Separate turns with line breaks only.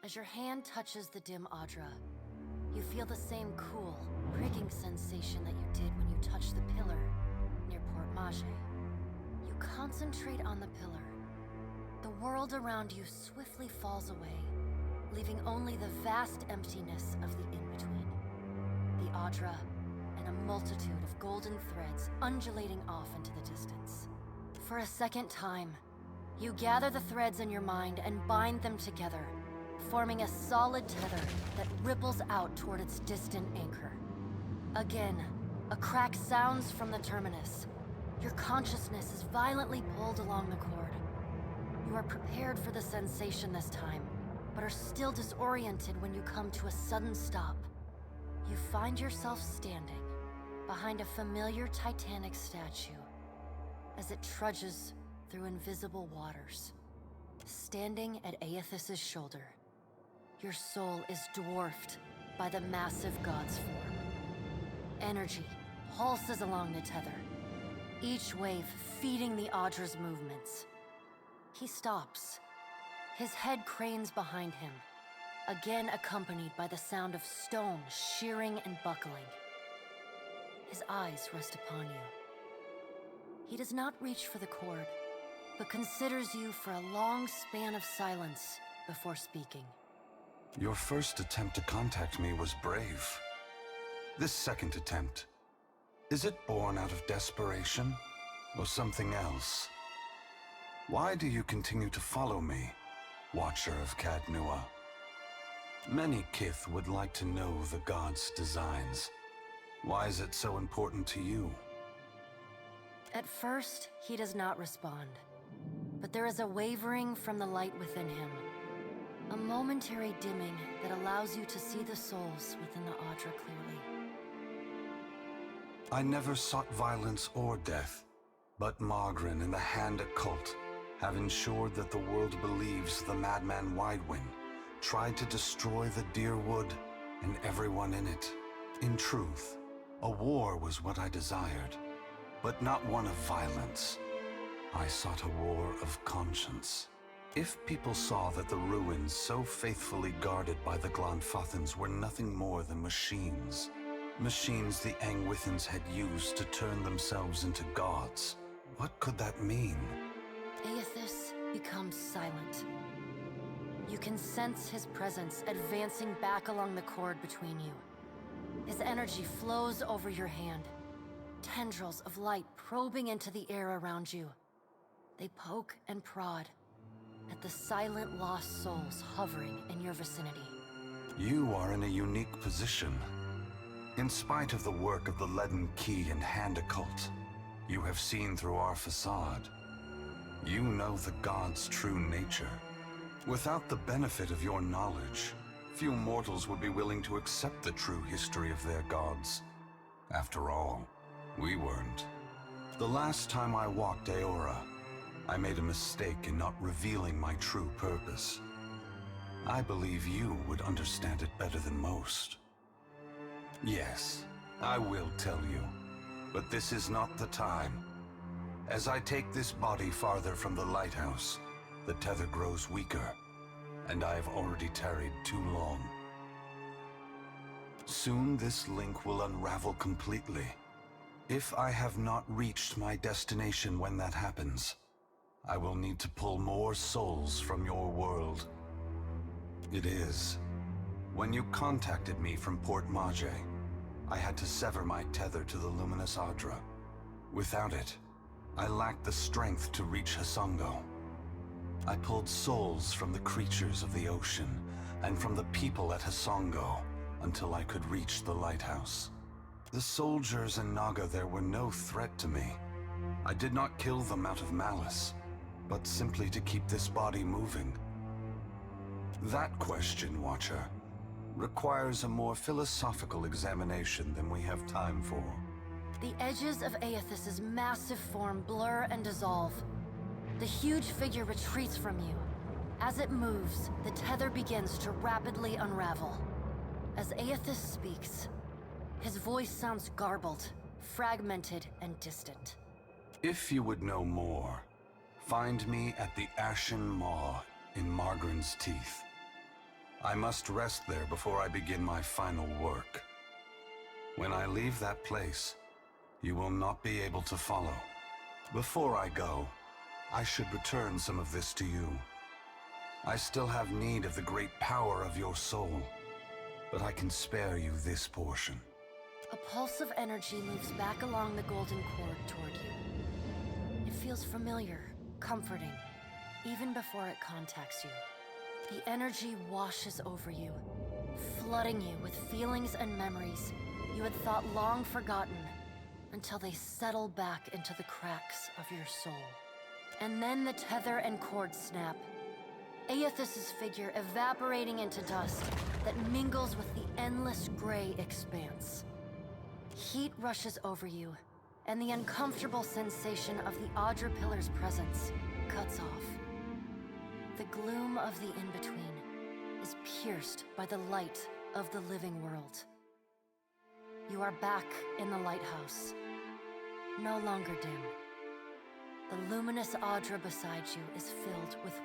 As your hand touches the dim adra, you feel the same cool, pricking sensation that you did when you touched the pillar near Port Mage. You concentrate on the pillar. The world around you swiftly falls away, leaving only the vast emptiness of the in-between. The adra and a multitude of golden threads undulating off into the distance. For a second time, you gather the threads in your mind and bind them together, forming a solid tether that ripples out toward its distant anchor. Again, a crack sounds from the terminus. Your consciousness is violently pulled along the cord. You are prepared for the sensation this time, but are still disoriented when you come to a sudden stop. You find yourself standing behind a familiar Titanic statue as it trudges through invisible waters. Standing at Eothas' shoulder, your soul is dwarfed by the massive god's form. Energy pulses along the tether, each wave feeding the adra's movements. He stops. His head cranes behind him, again accompanied by the sound of stone shearing and buckling. His eyes rest upon you. He does not reach for the cord, but considers you for a long span of silence before speaking.
Your first attempt to contact me was brave. This second attempt, is it born out of desperation or something else? Why do you continue to follow me, Watcher of Cadnua? Many Kith would like to know the god's designs. Why is it so important to you?
At first, he does not respond. But there is a wavering from the light within him. A momentary dimming that allows you to see the souls within the adra clearly.
I never sought violence or death, but Margren and the Hand Occult have ensured that the world believes the madman Widewind tried to destroy the dear wood and everyone in it. In truth, a war was what I desired, but not one of violence. I sought a war of conscience. If people saw that the ruins so faithfully guarded by the Glanfathans were nothing more than machines the Angwithans had used to turn themselves into gods, what could that mean?
Eothas becomes silent. You can sense his presence advancing back along the cord between you. His energy flows over your hand, tendrils of light probing into the air around you. They poke and prod at the silent lost souls hovering in your vicinity.
You are in a unique position. In spite of the work of the Leaden Key and Hand Occult, you have seen through our facade. You know the god's true nature. Without the benefit of your knowledge, few mortals would be willing to accept the true history of their gods. After all, we weren't. The last time I walked Eora, I made a mistake in not revealing my true purpose. I believe you would understand it better than most. Yes, I will tell you, but this is not the time. As I take this body farther from the lighthouse, the tether grows weaker, and I have already tarried too long. Soon this link will unravel completely. If I have not reached my destination when that happens, I will need to pull more souls from your world. It is. When you contacted me from Port Mage, I had to sever my tether to the luminous adra. Without it, I lacked the strength to reach Hasongo. I pulled souls from the creatures of the ocean and from the people at Hasongo until I could reach the lighthouse. The soldiers and Naga there were no threat to me. I did not kill them out of malice, but simply to keep this body moving. That question, Watcher, requires a more philosophical examination than we have time for.
The edges of Eothas' massive form blur and dissolve. The huge figure retreats from you. As it moves, the tether begins to rapidly unravel. As Eothas speaks, his voice sounds garbled, fragmented, and distant.
If you would know more, find me at the Ashen Maw in Margren's Teeth. I must rest there before I begin my final work. When I leave that place, you will not be able to follow. Before I go, I should return some of this to you. I still have need of the great power of your soul, but I can spare you this portion.
A pulse of energy moves back along the golden cord toward you. It feels familiar, comforting, even before it contacts you. The energy washes over you, flooding you with feelings and memories you had thought long forgotten, until they settle back into the cracks of your soul. And then the tether and cord snap. Eothas' figure evaporating into dust that mingles with the endless gray expanse. Heat rushes over you, and the uncomfortable sensation of the Adra pillar's presence cuts off. The gloom of the in-between is pierced by the light of the living world. You are back in the lighthouse, no longer dim. The luminous Adra beside you is filled with